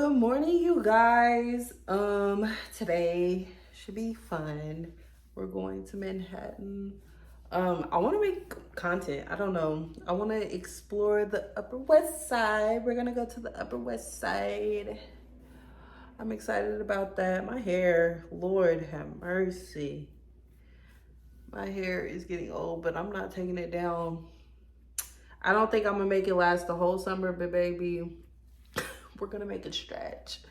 Good morning, you guys. Today should be fun. We're going to Manhattan. I want to make content. I don't know. I want to explore the Upper West Side. We're gonna go to the Upper West Side. I'm excited about that. My hair, Lord have mercy. My hair is getting old, but I'm not taking it down. I don't think I'm gonna make it last the whole summer, but baby, we're gonna make it stretch.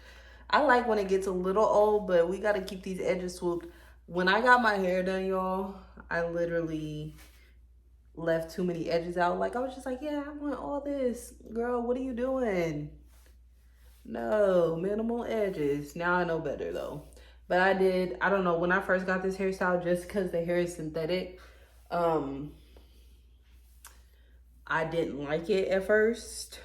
I like when it gets a little old, but we gotta keep these edges swooped. When I got my hair done, y'all, I literally left too many edges out. Like, I was just like, yeah, I want all this. Girl, what are you doing? No, minimal edges. Now I know better though. But I don't know, when I first got this hairstyle, just because the hair is synthetic, I didn't like it at first.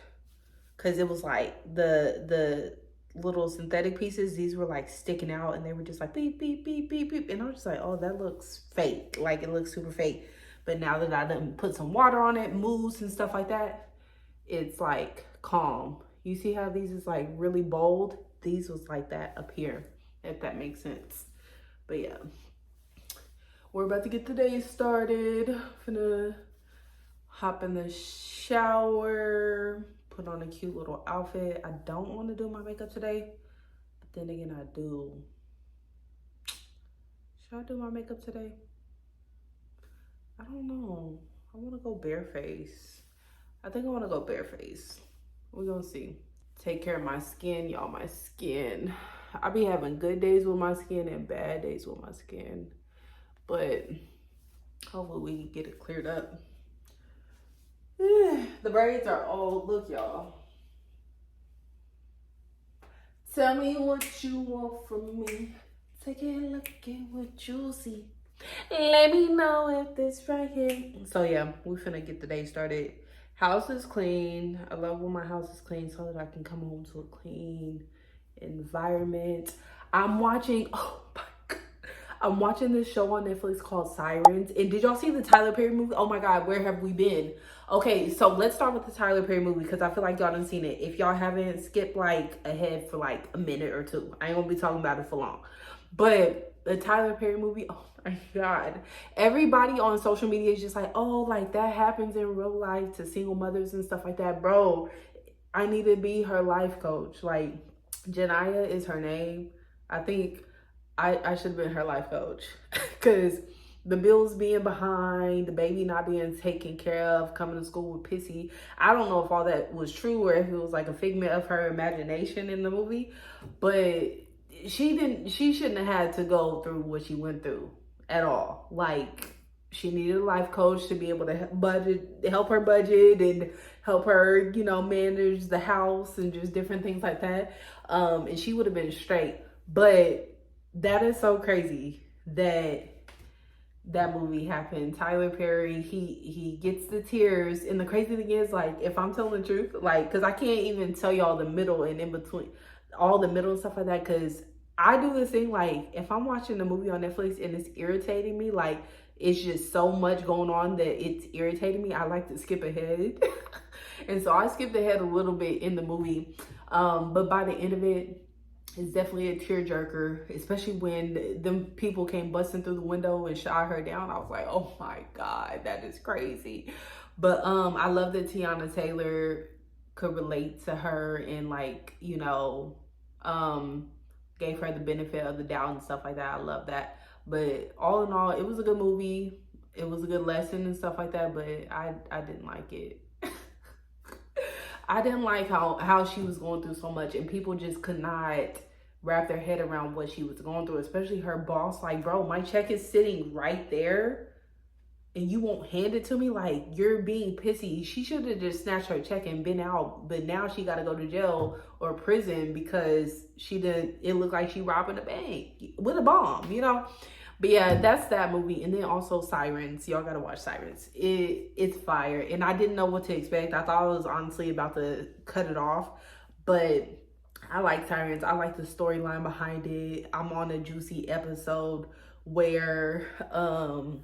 Because it was like the little synthetic pieces, these were like sticking out and they were just like beep, beep, beep, beep, beep. And I was just like, oh, that looks fake. Like, it looks super fake. But now that I done put some water on it, mousse and stuff like that, it's like calm. You see how these is like really bold? These was like that up here, if that makes sense. But yeah, we're about to get the day started. Finna hop in the shower, put on a cute little outfit. I don't want to do my makeup today, but then again, I do. Should I do my makeup today? I don't know. I want to go bareface. I think I want to go bareface. We're gonna see. Take care of my skin, y'all. My skin. I be having good days with my skin and bad days with my skin, but hopefully we can get it cleared up. The braids are old. Look, y'all. Tell me what you want from me. Take a look at what you see. Let me know if this right here. So yeah, we finna get the day started. House is clean. I love when my house is clean so that I can come home to a clean environment. I'm watching, oh my God. I'm watching this show on Netflix called Sirens. And did y'all see the Tyler Perry movie? Oh my God, where have we been? Okay, so let's start with the Tyler Perry movie because I feel like y'all done seen it. If y'all haven't, skip like ahead for like a minute or two. I ain't gonna be talking about it for long. But the Tyler Perry movie, oh my God. Everybody on social media is just like, oh, like that happens in real life to single mothers and stuff like that. Bro, I need to be her life coach. Like, Janiyah is her name. I think I should have been her life coach because the bills being behind, the baby not being taken care of, coming to school with pissy. I don't know if all that was true or if it was like a figment of her imagination in the movie, but she shouldn't have had to go through what she went through at all. Like, she needed a life coach to be able to help her budget and help her, you know, manage the house and just different things like that. And she would have been straight. But that is so crazy that that movie happened. Tyler Perry, he gets the tears. And the crazy thing is, like, if I'm telling the truth, like, because I can't even tell y'all the middle and in between, all the middle and stuff like that, because I do this thing, like, if I'm watching a movie on Netflix and it's irritating me, like, it's just so much going on that it's irritating me, I like to skip ahead. And so I skipped ahead a little bit in the movie. But by the end of it, it's definitely a tearjerker, especially when them people came busting through the window and shot her down. I was like, oh my God, that is crazy. But I love that Tiana Taylor could relate to her and, like, you know, gave her the benefit of the doubt and stuff like that. I love that. But all in all, it was a good movie. It was a good lesson and stuff like that, but I didn't like it. I didn't like how she was going through so much and people just could not wrap their head around what she was going through, especially her boss. Like, bro, my check is sitting right there and you won't hand it to me? Like, you're being pissy. She should have just snatched her check and been out, but now she got to go to jail or prison because it looked like she robbing a bank with a bomb, you know? But yeah, that's that movie. And then also Sirens. Y'all gotta watch Sirens. It's fire. And I didn't know what to expect. I thought I was honestly about to cut it off. But I like Sirens. I like the storyline behind it. I'm on a juicy episode where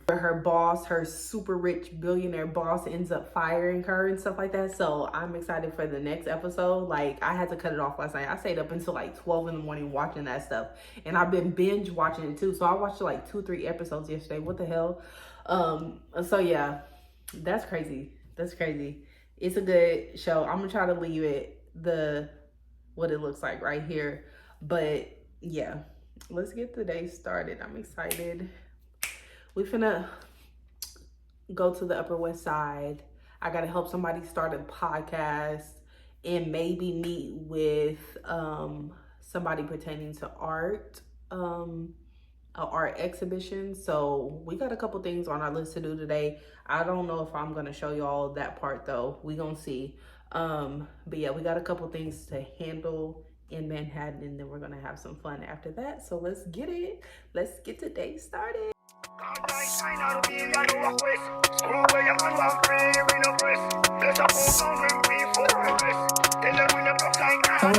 her boss, her super rich billionaire boss, ends up firing her and stuff like that. So I'm excited for the next episode. Like, I had to cut it off last night. I stayed up until like 12 in the morning watching that stuff, and I've been binge watching it too. So I watched like 2-3 episodes yesterday. What the hell? So yeah, that's crazy. That's crazy. It's a good show. I'm gonna try to leave it what it looks like right here, but yeah, let's get the day started. I'm excited. We finna go to the Upper West Side. I gotta help somebody start a podcast and maybe meet with somebody pertaining to art, an art exhibition. So we got a couple things on our list to do today. I don't know if I'm gonna show y'all that part though. We gonna see. But yeah, we got a couple things to handle in Manhattan, and then we're gonna have some fun after that. So let's get it. Let's get today started. I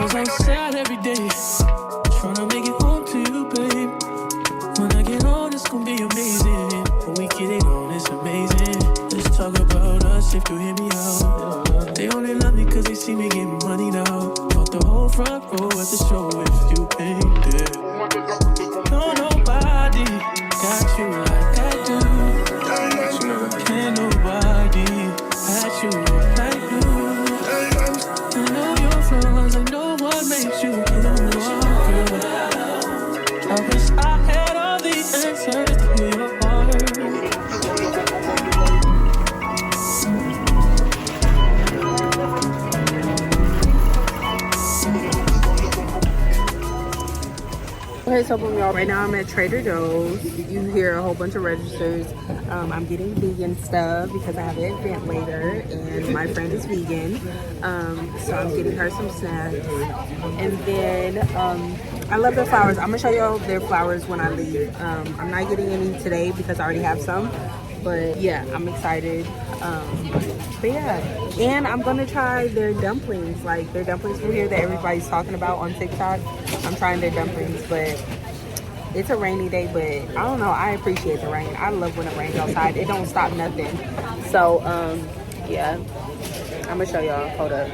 was outside every day, trying to make it home to you, babe. When I get on, it's gonna be amazing. When we get it on, it's amazing. Let's talk about us if you hear me out. They only love me cause they see me getting money now. Bought the whole front row at the show if you ain't there. No, nobody got you like I do. Can't nobody at you like you. I know your flaws, I know what makes you good. I wish I had all the answers to your heart. Okay, so boom, y'all, right now I'm at Trader Joe's. You hear a whole bunch of registers. I'm getting vegan stuff because I have an event later and my friend is vegan. So I'm getting her some snacks. And then I love their flowers. I'm gonna show y'all their flowers when I leave. I'm not getting any today because I already have some. But yeah, I'm excited. But yeah, and I'm gonna try their dumplings, like their dumplings from here that everybody's talking about on TikTok. I'm trying their dumplings, but it's a rainy day, but I don't know, I appreciate the rain. I love when it rains outside. It don't stop nothing. So yeah, I'm gonna show y'all. Hold up.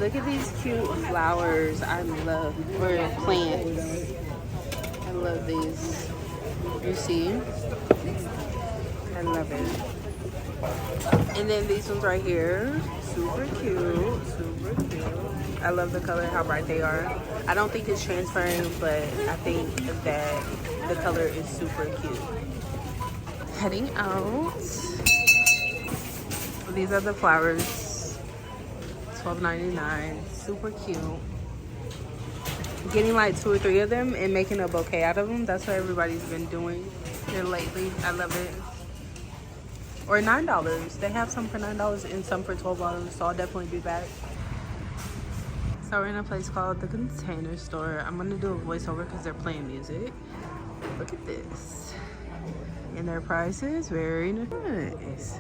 Look at these cute flowers. I love, or plants. I love these. You see? I love it. And then these ones right here, super cute, super cute. I love the color, how bright they are. I don't think it's transferring, but I think that the color is super cute. Heading out. These are the flowers, $12.99, super cute. Getting like 2 or 3 of them and making a bouquet out of them. That's what everybody's been doing here lately. I love it. Or $9. They have some for $9 and some for $12, so I'll definitely be back. So we're in a place called the Container Store. I'm gonna do a voiceover because they're playing music. Look at this. And their prices, very nice.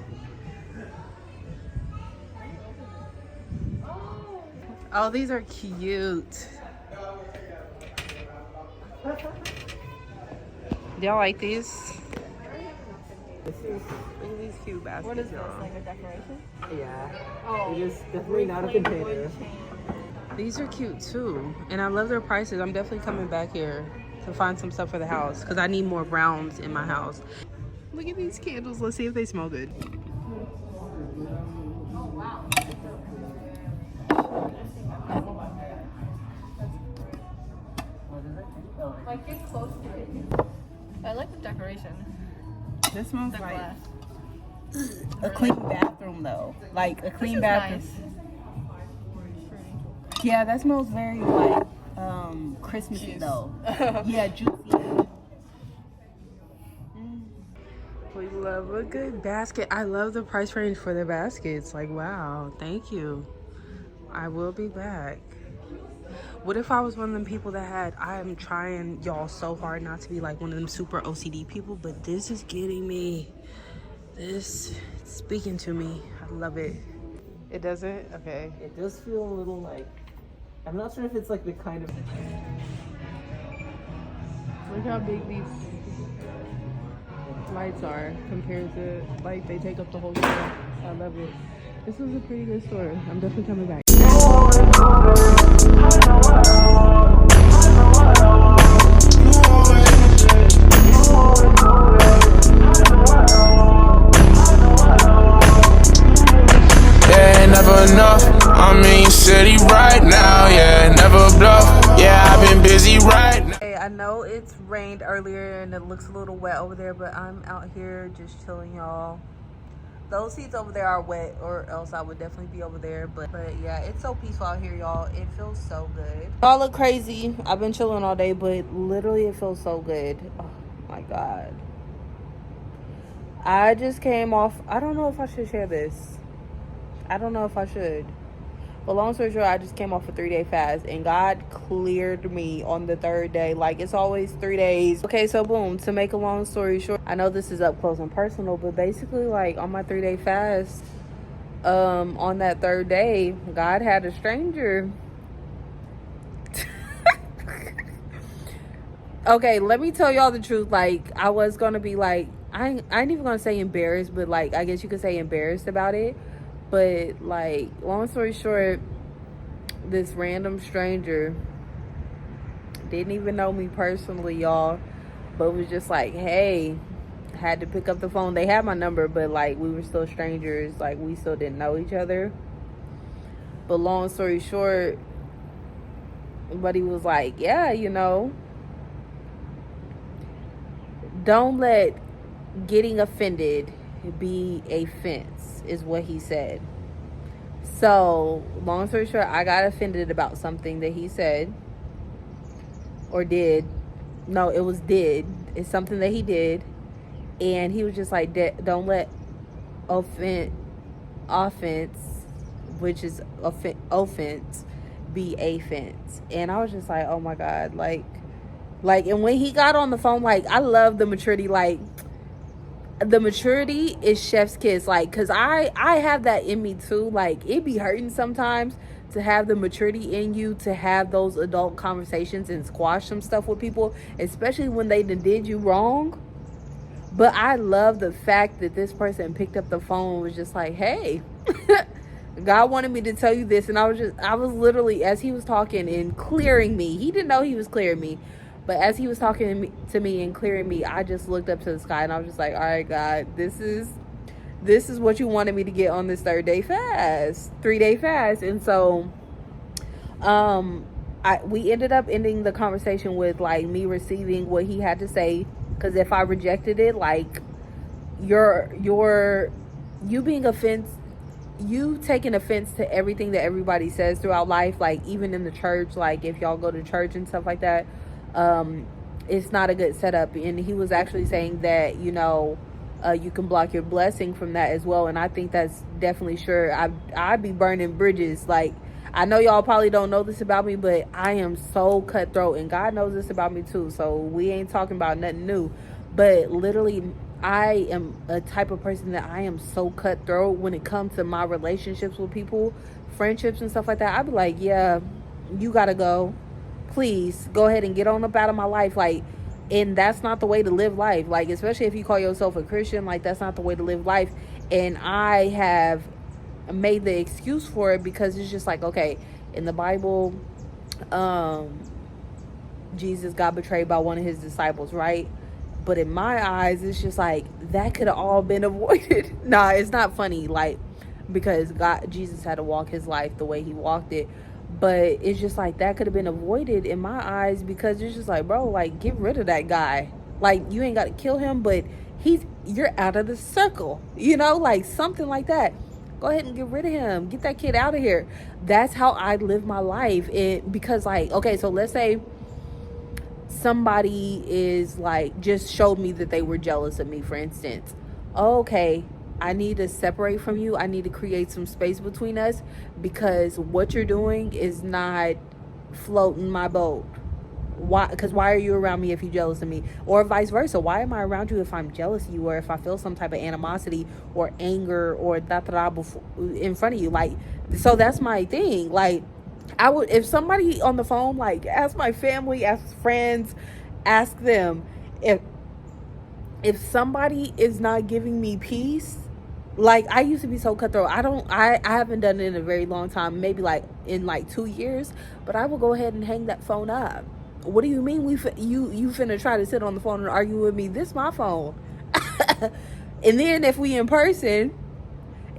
Oh, these are cute. Do y'all like these? Look at these cute baskets. What is this, like a decoration? Yeah. Oh, It is definitely not a container. These are cute too. And I love their prices. I'm definitely coming back here to find some stuff for the house because I need more browns in my house. Look at these candles. Let's see if they smell good. Oh, wow. Like, get close to it. I like the decoration. This smells The like glass. a clean bathroom, though. Like a clean This is bathroom. nice. Yeah, that smells very like Christmassy Juice. though. Yeah, juicy. We love a good basket. I love the price range for the baskets. Like, wow, thank you. I will be back. What if I was one of them people that had, I'm trying, y'all, so hard not to be like one of them super OCD people, but this is getting me. This, it's speaking to me. I love it. It doesn't? Okay. It does feel a little like, I'm not sure if it's like the kind of. Look how big these lights are compared to like they take up the whole store. I love it. This was a pretty good store. I'm definitely coming back. Yeah, never enough. I'm in your city right now. Yeah, never bluff. Yeah, I've been busy right now. Hey, I know it's rained earlier and it looks a little wet over there, but I'm out here just chilling, y'all. Those seats over there are wet, or else I would definitely be over there. But yeah, it's so peaceful out here, y'all. It feels so good. Y'all look crazy. I've been chilling all day, but literally it feels so good. Oh my God. I just came off. I don't know if I should share this. I don't know if I should. But long story short, I just came off a 3-day fast and God cleared me on the 3rd day. Like, it's always 3 days. Okay, so boom, to make a long story short, I know this is up close and personal, but basically, like, on my 3-day fast, on that 3rd day, God had a stranger. Okay, let me tell y'all the truth. Like, I was gonna be like, I ain't even gonna say embarrassed, but like, I guess you could say embarrassed about it. But like, long story short, this random stranger didn't even know me personally, y'all, but was just like, hey, had to pick up the phone. They had my number, but like, we were still strangers. Like, we still didn't know each other. But long story short, buddy was like, yeah, you know, don't let getting offended be a fence, is what he said. So, long story short, I got offended about something that he said or did. No, it was did. It's something that he did. And he was just like, don't let offense, which is offense, be a fence. And I was just like, oh my God. Like, and when he got on the phone, like, I love the maturity. Like, the maturity is chef's kiss. Like, because I have that in me too. Like, it be hurting sometimes to have the maturity in you to have those adult conversations and squash some stuff with people, especially when they did you wrong. But I love the fact that this person picked up the phone and was just like, hey, God wanted me to tell you this. And I was literally, as he was talking and clearing me, he didn't know he was clearing me. But as he was talking to me and clearing me, I just looked up to the sky and I was just like, all right, God, this is what you wanted me to get on this 3-day fast. And so we ended up ending the conversation with like me receiving what he had to say. Because if I rejected it, like, you taking offense to everything that everybody says throughout life, like even in the church, like if y'all go to church and stuff like that, it's not a good setup. And he was actually saying that, you know, you can block your blessing from that as well. And I think that's definitely sure. I'd be burning bridges. Like, I know y'all probably don't know this about me, but I am so cutthroat, and God knows this about me too. So we ain't talking about nothing new, but literally I am a type of person that I am so cutthroat when it comes to my relationships with people, friendships and stuff like that. I'd be like, yeah, you gotta go. Please go ahead and get on up out of my life. Like, and that's not the way to live life. Like, especially if you call yourself a Christian, like, that's not the way to live life. And I have made the excuse for it because it's just like, okay, in the Bible, Jesus got betrayed by one of his disciples, right? But in my eyes, it's just like, that could have all been avoided. Nah, it's not funny, like, because Jesus had to walk his life the way he walked it. But it's just like, that could have been avoided in my eyes, because it's just like, bro, like, get rid of that guy. Like, you ain't got to kill him, but you're out of the circle, you know, like something like that. Go ahead and get rid of him. Get that kid out of here. That's how I live my life. Because, like, okay, so let's say somebody is like, just showed me that they were jealous of me, for instance. Okay, I need to separate from you. I need to create some space between us, because what you're doing is not floating my boat. Why? Because why are you around me if you're jealous of me? Or vice versa. Why am I around you if I'm jealous of you, or if I feel some type of animosity or anger or in front of you? Like, so that's my thing. Like, I would, if somebody on the phone, like, ask my family, ask friends, ask them if somebody is not giving me peace, like I used to be so cutthroat. I haven't done it in a very long time, maybe like in like 2 years, but I will go ahead and hang that phone up. What do you mean you finna try to sit on the phone and argue with me? This my phone. And then if we in person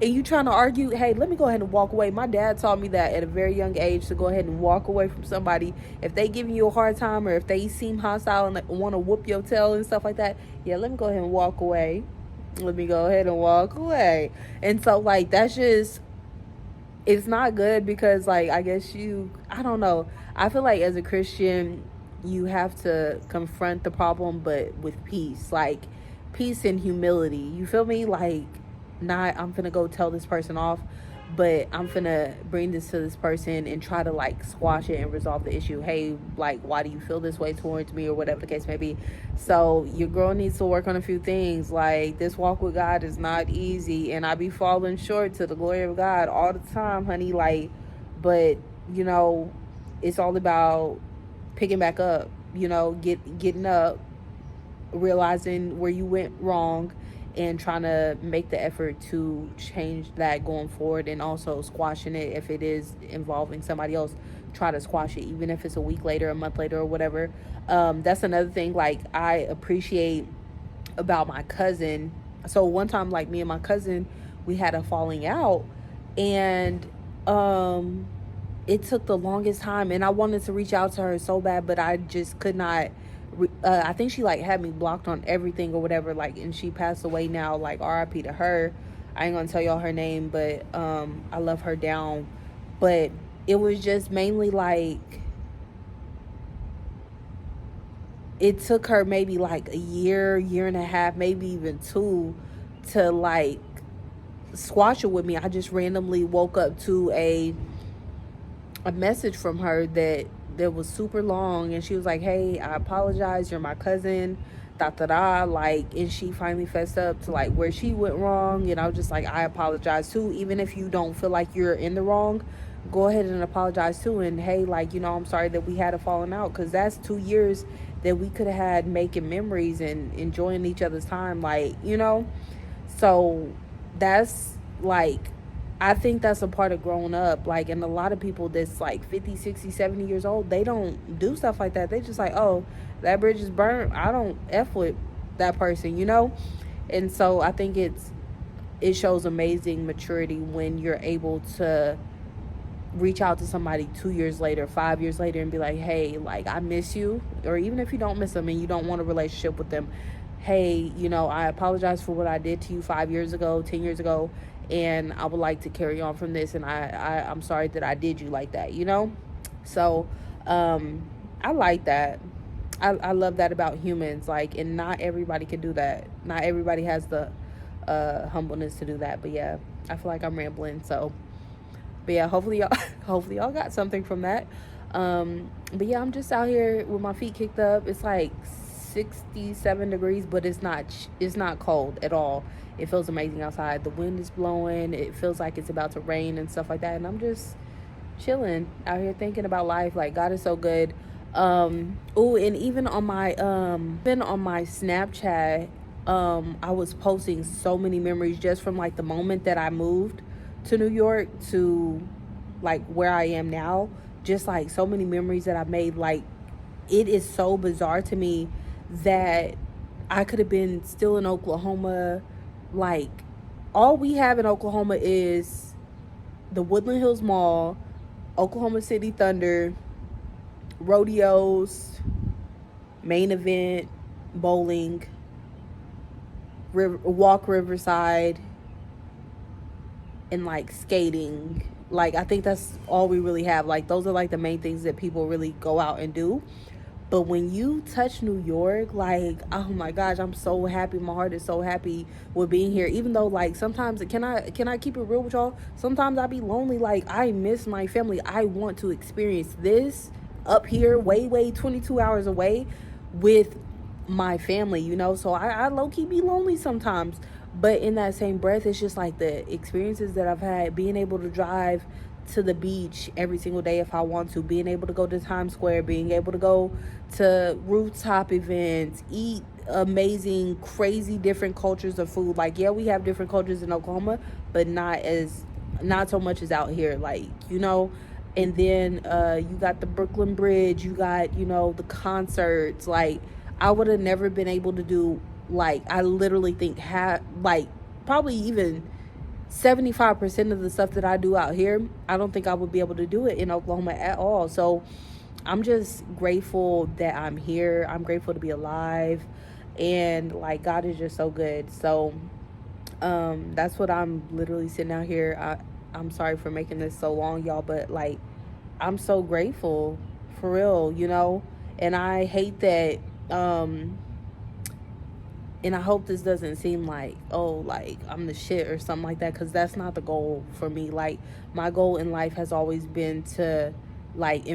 and you trying to argue, hey, let me go ahead and walk away. My dad taught me that at a very young age, to go ahead and walk away from somebody. If they giving you a hard time, or if they seem hostile and want to whoop your tail and stuff like that, yeah, let me go ahead and walk away. Let me go ahead and walk away. And so, like, that's just, it's not good, because, like, I guess I don't know. I feel like as a Christian, you have to confront the problem, but with peace. Like, peace and humility. You feel me? Like, not I'm finna go tell this person off, but I'm finna bring this to this person and try to like squash it and resolve the issue. Hey, like, why do you feel this way towards me, or whatever the case may be. So your girl needs to work on a few things. Like, this walk with God is not easy, and I be falling short to the glory of God all the time, honey. Like, but you know, it's all about picking back up, you know, getting up, realizing where you went wrong, and trying to make the effort to change that going forward, and also squashing it if it is involving somebody else. Try to squash it, even if it's a week later, a month later, or whatever. That's another thing, like, I appreciate about my cousin. So one time, like, me and my cousin, we had a falling out, and it took the longest time, and I wanted to reach out to her so bad, but I just could not. I think she like had me blocked on everything or whatever, like, and she passed away now, like, RIP to her. I ain't gonna tell y'all her name, but I love her down. But it was just mainly like, it took her maybe like a year and a half, maybe even 2, to like squash it with me. I just randomly woke up to a message from her that was super long, and she was like, hey, I apologize, you're my cousin, like, and she finally fessed up to like where she went wrong, and I was just like, I apologize too. Even if you don't feel like you're in the wrong, go ahead and apologize too. And hey, like, you know, I'm sorry that we had a falling out, because that's 2 years that we could have had making memories and enjoying each other's time, like, you know. So that's like, I think that's a part of growing up. Like, and a lot of people that's like 50, 60, 70 years old, they don't do stuff like that. They just like, oh, that bridge is burnt, I don't F with that person, you know? And so I think it shows amazing maturity when you're able to reach out to somebody 2 years later, 5 years later, and be like, hey, like, I miss you. Or even if you don't miss them and you don't want a relationship with them, hey, you know, I apologize for what I did to you 5 years ago, 10 years ago, and I would like to carry on from this, and I'm sorry that I did you like that, you know? So I like that. I love that about humans, like, and not everybody can do that. Not everybody has the humbleness to do that. But yeah, I feel like I'm rambling. So, but yeah, hopefully y'all got something from that. But yeah, I'm just out here with my feet kicked up. It's like 67 degrees, but it's not cold at all. It feels amazing outside. The wind is blowing. It feels like it's about to rain and stuff like that. And I'm just chilling out here thinking about life. Like, God is so good. And even on my Snapchat, I was posting so many memories just from like the moment that I moved to New York to like where I am now. Just like so many memories that I've made. Like, it is so bizarre to me that I could have been still in Oklahoma. Like, all we have in Oklahoma is the Woodland Hills Mall, Oklahoma City Thunder, rodeos, main event, bowling, walk Riverside, and like skating. Like, I think that's all we really have. Like, those are like the main things that people really go out and do. But when you touch New York, like, oh my gosh, I'm so happy. My heart is so happy with being here. Even though, like, sometimes, can I keep it real with y'all? Sometimes I be lonely. Like, I miss my family. I want to experience this up here, way 22 hours away with my family, you know? So I low-key be lonely sometimes. But in that same breath, it's just like the experiences that I've had, being able to drive to the beach every single day if I want to, being able to go to Times Square, being able to go to rooftop events, eat amazing, crazy different cultures of food. Like, yeah, we have different cultures in Oklahoma, but not so much as out here, like, you know. And then you got the Brooklyn Bridge, you got, you know, the concerts. Like, I would have never been able to do, like, I literally think like probably even 75% of the stuff that I do out here, I don't think I would be able to do it in Oklahoma at all. So I'm just grateful that I'm here. I'm grateful to be alive, and like, God is just so good. So that's what I'm literally sitting out here. I'm sorry for making this so long, y'all, but like, I'm so grateful for real, you know. And I hate that and I hope this doesn't seem like, oh, like I'm the shit or something like that, because that's not the goal for me. Like, my goal in life has always been to, like,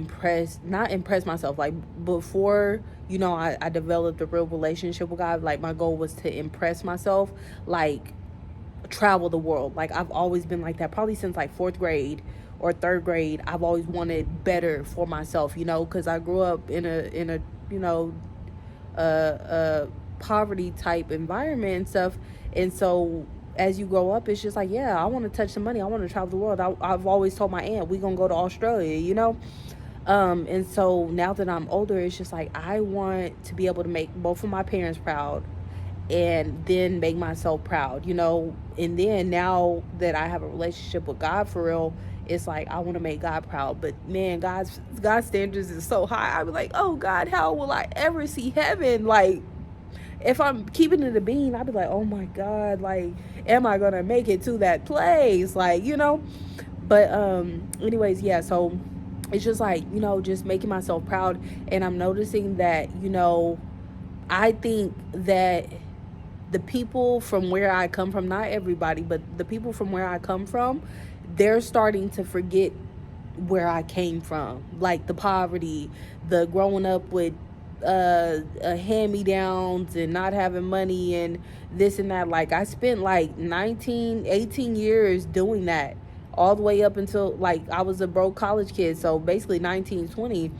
not impress myself. Like, before, you know, I developed a real relationship with God, like, my goal was to impress myself, like, travel the world. Like, I've always been like that, probably since like 4th grade or 3rd grade. I've always wanted better for myself, you know, because I grew up in a you know, poverty type environment and stuff. And so as you grow up, it's just like, yeah, I want to touch some money, I want to travel the world. I've always told my aunt, we gonna go to Australia, you know. And so now that I'm older, it's just like, I want to be able to make both of my parents proud, and then make myself proud, you know. And then now that I have a relationship with God for real, it's like, I want to make God proud. But man, God's standards is so high. I be like, oh God, how will I ever see heaven? Like, if I'm keeping it a bean, I'd be like, oh my God, like, am I gonna make it to that place? Like, you know. But anyways, yeah, so it's just like, you know, just making myself proud. And I'm noticing that, you know, I think that the people from where I come from, not everybody, but the people from where I come from, they're starting to forget where I came from. Like, the poverty, the growing up with hand-me-downs and not having money and this and that. Like, I spent like 18 years doing that, all the way up until, like, I was a broke college kid. So basically 19, 20,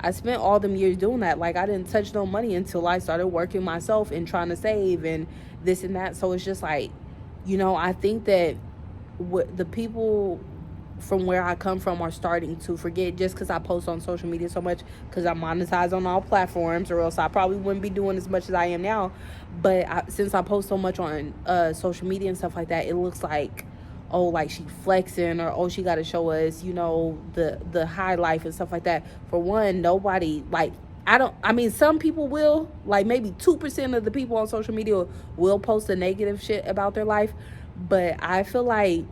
I spent all them years doing that. Like, I didn't touch no money until I started working myself and trying to save and this and that. So it's just like, you know, I think that the people from where I come from are starting to forget, just because I post on social media so much, because I monetize on all platforms, or else I probably wouldn't be doing as much as I am now. But since I post so much on social media and stuff like that, it looks like, oh, like she flexing, or oh, she got to show us, you know, the high life and stuff like that. For one, nobody, like, I mean, some people will, like maybe 2% of the people on social media will post the negative shit about their life. But I feel like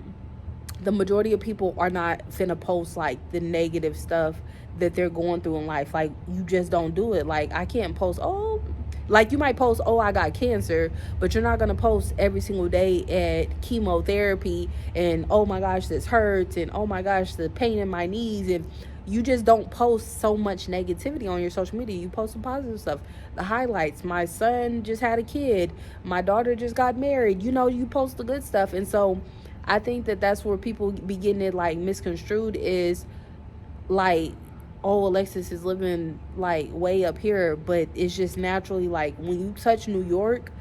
the majority of people are not finna post like the negative stuff that they're going through in life. Like, you just don't do it. Like, I can't post, oh, like, you might post, oh, I got cancer, but you're not gonna post every single day at chemotherapy and, oh my gosh, this hurts, and oh my gosh, the pain in my knees. And you just don't post so much negativity on your social media. You post some positive stuff, the highlights. My son just had a kid, my daughter just got married, you know, you post the good stuff. And so I think that that's where people be getting it like misconstrued, is like, oh, Alexis is living like way up here. But it's just naturally, like, when you touch New York,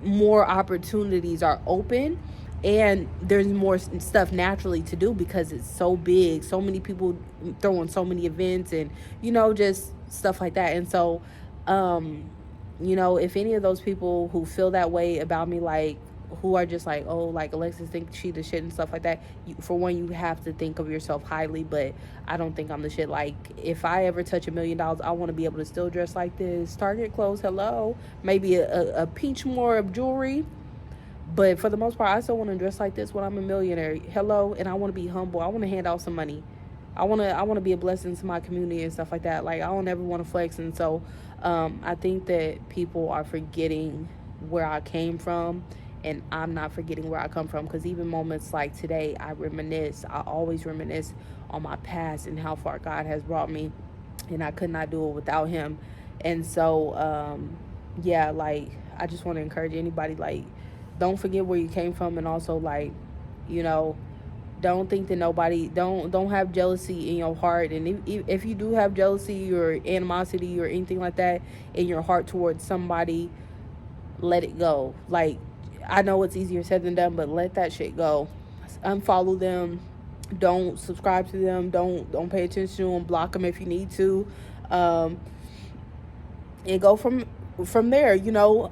more opportunities are open, and there's more stuff naturally to do because it's so big, so many people throwing so many events, and, you know, just stuff like that. And so you know, if any of those people who feel that way about me, like, who are just like, oh, like, Alexis thinks she the shit and stuff like that, for one, you have to think of yourself highly. But I don't think I'm the shit. Like, if I ever touch $1 million, I want to be able to still dress like this, Target clothes, hello, maybe a pinch more of jewelry, but for the most part, I still want to dress like this when I'm a millionaire, hello. And I want to be humble. I want to hand out some money. I want to be a blessing to my community and stuff like that. Like, I don't ever want to flex. And so I think that people are forgetting where I came from, and I'm not forgetting where I come from, because even moments like today, I always reminisce on my past and how far God has brought me, and I could not do it without him. And so yeah, like, I just want to encourage anybody, like, don't forget where you came from. And also, like, you know, don't think that don't have jealousy in your heart. And if you do have jealousy or animosity or anything like that in your heart towards somebody, let it go. Like, I know it's easier said than done, but let that shit go. Unfollow them. Don't subscribe to them. Don't pay attention to them. Block them if you need to. And go from there, you know.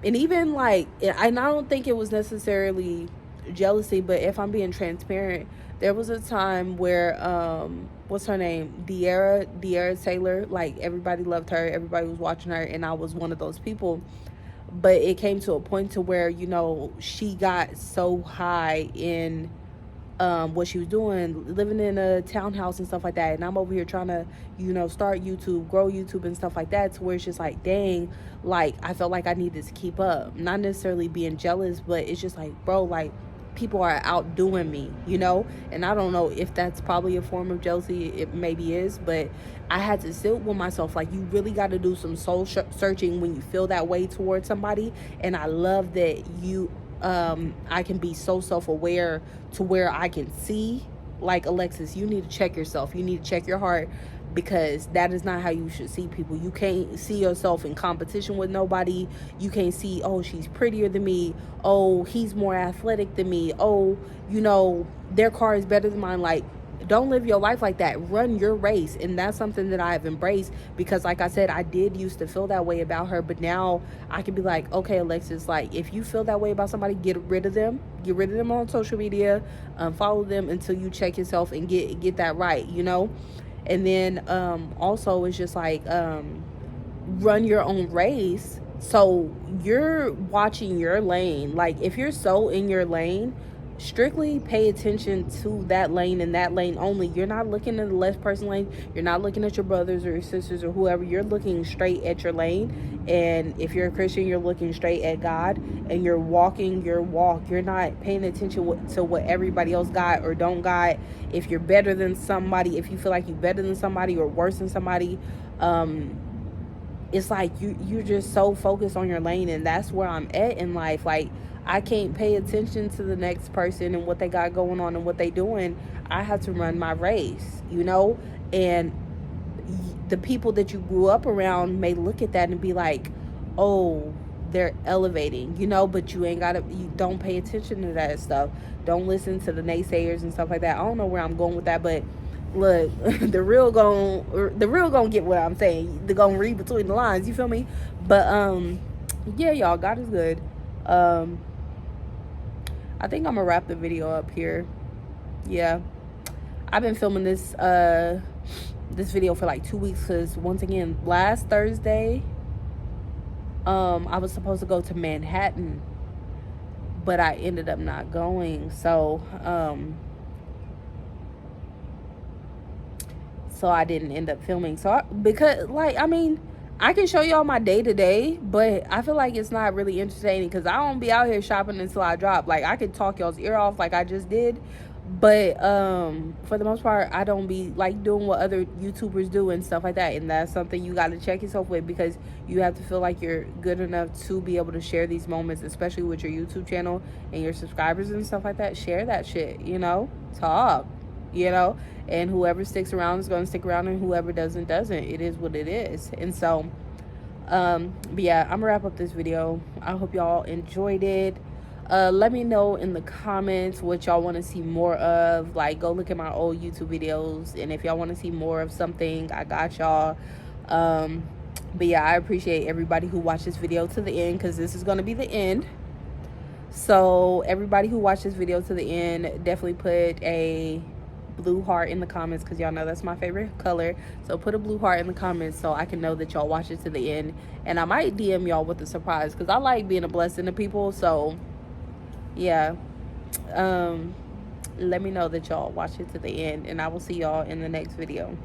And even like, I don't think it was necessarily jealousy, but if I'm being transparent, there was a time where what's her name, De'Ara Taylor, like everybody loved her, everybody was watching her, and I was one of those people. But it came to a point to where, you know, she got so high in what she was doing, living in a townhouse and stuff like that, and I'm over here trying to, you know, start YouTube, grow YouTube and stuff like that, to where it's just like, dang, like I felt like I needed to keep up. Not necessarily being jealous, but it's just like, bro, like people are outdoing me, you know. And I don't know if that's probably a form of jealousy, it maybe is, but I had to sit with myself. Like, you really got to do some soul searching when you feel that way towards somebody. And I love that you I can be so self-aware to where I can see, like, Alexis, you need to check yourself, you need to check your heart, because that is not how you should see people. You can't see yourself in competition with nobody. You can't see, oh, she's prettier than me, oh, he's more athletic than me, oh, you know, their car is better than mine. Like, don't live your life like that. Run your race. And that's something that I've embraced, because like I said, I did used to feel that way about her, but now I can be like, okay, Alexis, like, if you feel that way about somebody, get rid of them on social media, follow them until you check yourself and get that right, you know. And then also it's just like, run your own race. So you're watching your lane. Like, if you're so in your lane, strictly pay attention to that lane and that lane only. You're not looking at the left person lane. You're not looking at your brothers or your sisters or whoever. You're looking straight at your lane. And if you're a Christian, you're looking straight at God, and you're walking your walk. You're not paying attention to what everybody else got or don't got. If you're better than somebody, if you feel like you're better than somebody or worse than somebody, it's like you're just so focused on your lane. And that's where I'm at in life. Like, I can't pay attention to the next person and what they got going on and what they doing. I have to run my race, you know. And the people that you grew up around may look at that and be like, oh, they're elevating, you know, but you don't pay attention to that stuff. Don't listen to the naysayers and stuff like that. I don't know where I'm going with that, but look, the real gonna get what I'm saying. They're gonna read between the lines, you feel me? But yeah, y'all, God is good. I think I'm gonna wrap the video up here. Yeah, I've been filming this video for like 2 weeks, because once again, last Thursday I was supposed to go to Manhattan, but I ended up not going. So I didn't end up filming. Because like, I mean, I can show y'all my day-to-day, but I feel like it's not really entertaining, because I don't be out here shopping until I drop. Like, I could talk y'all's ear off like I just did, but for the most part, I don't be like doing what other YouTubers do and stuff like that. And that's something you got to check yourself with, because you have to feel like you're good enough to be able to share these moments, especially with your YouTube channel and your subscribers and stuff like that. Share that shit, you know, talk, you know. And whoever sticks around is going to stick around, and whoever doesn't. It is what it is. And so, but yeah, I'm gonna wrap up this video. I hope y'all enjoyed it. Let me know in the comments what y'all want to see more of. Like, go look at my old YouTube videos, and if y'all want to see more of something, I got y'all. But yeah, I appreciate everybody who watched this video to the end, because this is going to be the end. So everybody who watched this video to the end, definitely put a blue heart in the comments, because y'all know that's my favorite color. So put a blue heart in the comments so I can know that y'all watch it to the end, and I might DM y'all with a surprise, because I like being a blessing to people. So yeah, let me know that y'all watch it to the end, and I will see y'all in the next video.